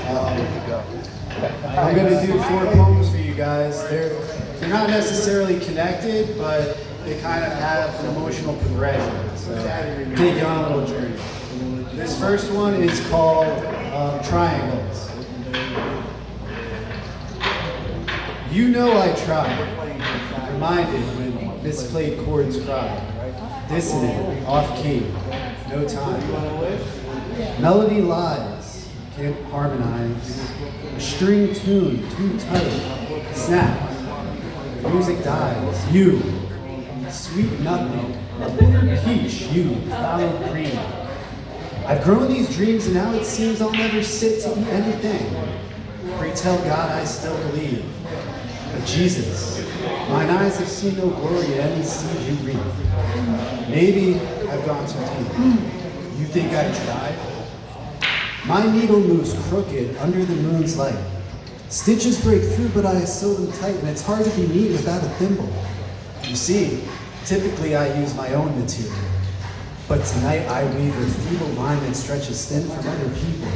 I'm going to do 4 poems for you guys. They're not necessarily connected, but they kind of have an emotional progression. So take you on a little journey. This first one is called Triangles. You know I tried, reminded when misplayed chords cry, dissonant, off-key, no time. Melody lies, can't harmonize, a string tune too tight, snap, music dies, you, sweet nothing, peach, you, foul green. I've grown these dreams and now it seems I'll never sit to eat anything. Pray tell God I still believe. But Jesus, mine eyes have seen no glory in any seed you reap. Maybe I've gone too deep. You think I tried? My needle moves crooked under the moon's light. Stitches break through, but I sew them tight, and it's hard to be neat without a thimble. You see, typically I use my own material. But tonight I weave a feeble line that stretches thin from other people.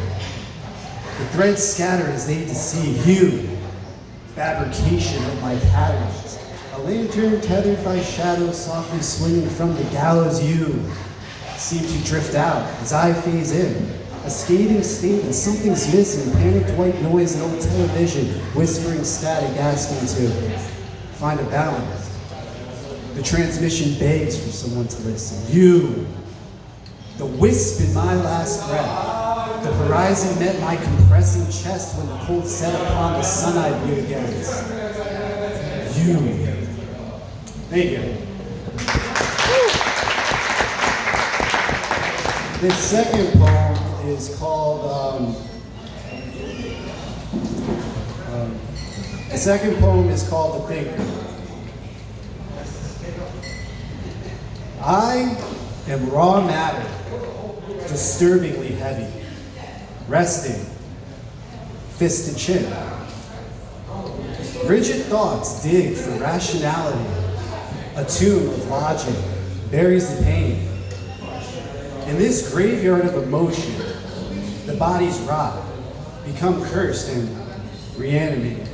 The threads scatter as they deceive you. Fabrication of my patterns. A lantern tethered by shadows softly swinging from the gallows you seem to drift out as I phase in. A scathing statement, something's missing, panicked white noise and old television, whispering static asking to find a balance. The transmission begs for someone to listen. You, the wisp in my last breath. The horizon met my compressing chest when the cold set upon the sun I blew against. You. Thank you. This second poem is called, The Thinker. I am raw matter, disturbingly heavy. Resting, fist to chin. Rigid thoughts dig for rationality. A tomb of logic buries the pain. In this graveyard of emotion, the bodies rot, become cursed and reanimated.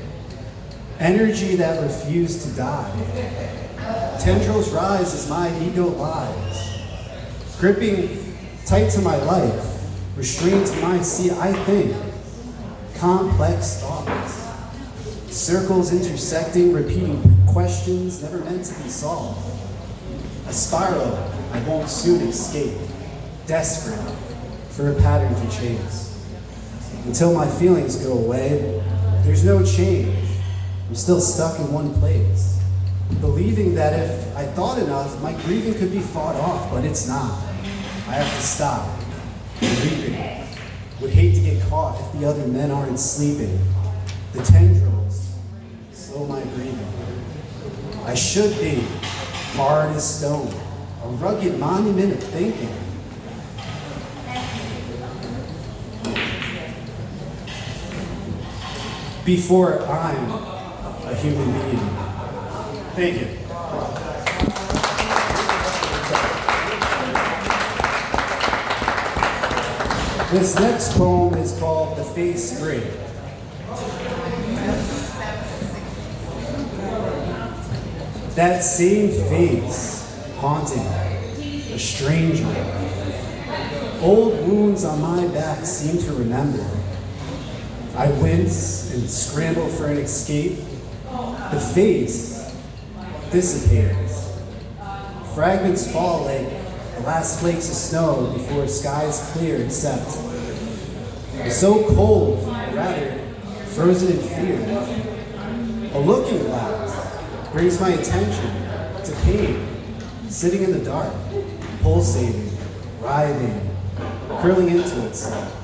Energy that refused to die. Tendrils rise as my ego lies. Gripping tight to my life. Restrained to my sea, I think. Complex thoughts. Circles intersecting, repeating questions never meant to be solved. A spiral I won't soon escape. Desperate for a pattern to chase. Until my feelings go away, there's no change. I'm still stuck in one place. Believing that if I thought enough, my grieving could be fought off, but it's not. I have to stop. Weeping. Would hate to get caught if the other men aren't sleeping. The tendrils slow my breathing. I should be hard as stone, a rugged monument of thinking. Before I'm a human being. Thank you. This next poem is called The Face Great. That same face, haunting, a stranger. Old wounds on my back seem to remember. I wince and scramble for an escape. The face dissipates. Fragments fall like the last flakes of snow before skies clear, except I'm so cold, rather frozen in fear. A looking glass brings my attention to pain, sitting in the dark, pulsating, writhing, curling into itself.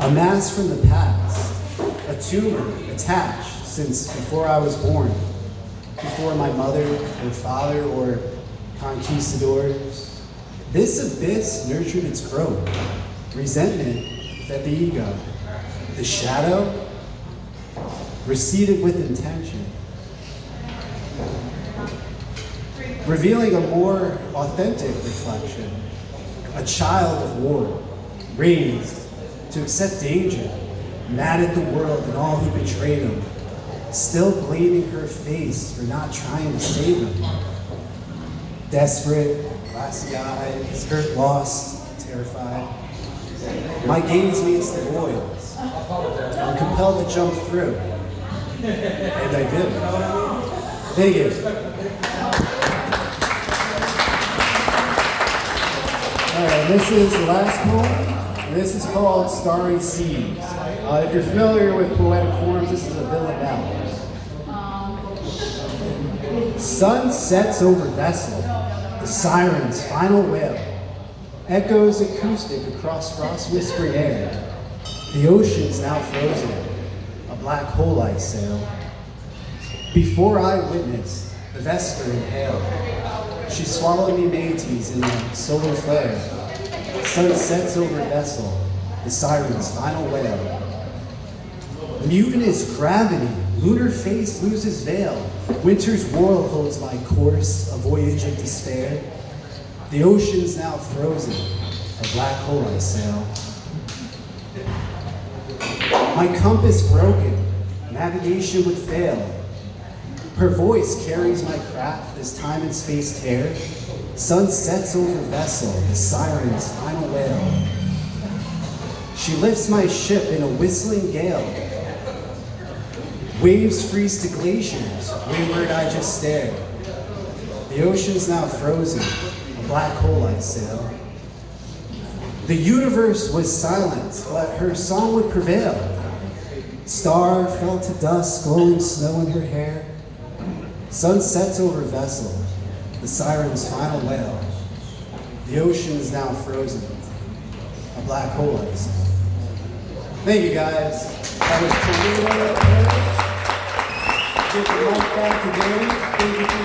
A mask from the past, a tumor attached since before I was born, before my mother or father or conquistadors. This abyss nurtured its growth. Resentment fed the ego. The shadow receded with intention, revealing a more authentic reflection. A child of war, raised to accept danger, mad at the world and all who betrayed him, still blaming her face for not trying to save him. Desperate, glassy-eyed, skirt lost, terrified. My gaze meets the voids. I'm compelled to jump through. And I did. Thank you. Alright, this is the last poem. This is called Starry Seas. If you're familiar with poetic forms, this is a villanelle. Sun sets over vessel, the siren's final wail. Echoes acoustic across frost-whispering air. The ocean's now frozen, a black hole I sail. Before I witnessed the vesper inhale, she swallowed me mateys in the solar flare. Sun sets over vessel, the siren's final wail. Mutinous gravity, lunar face loses veil. Winter's world holds my course, a voyage of despair. The ocean's now frozen, a black hole I sail. My compass broken, navigation would fail. Her voice carries my craft as time and space tear. Sun sets over vessel, the siren's final wail. She lifts my ship in a whistling gale. Waves freeze to glaciers, wayward I just stare. The ocean's now frozen, a black hole I sail. The universe was silent, but her song would prevail. Star fell to dust, glowing snow in her hair. Sun sets over vessel, the siren's final wail. The ocean is now frozen, a black hole I sail. Thank you guys. That was Toledo. Get the mic back to Danny. Thank you.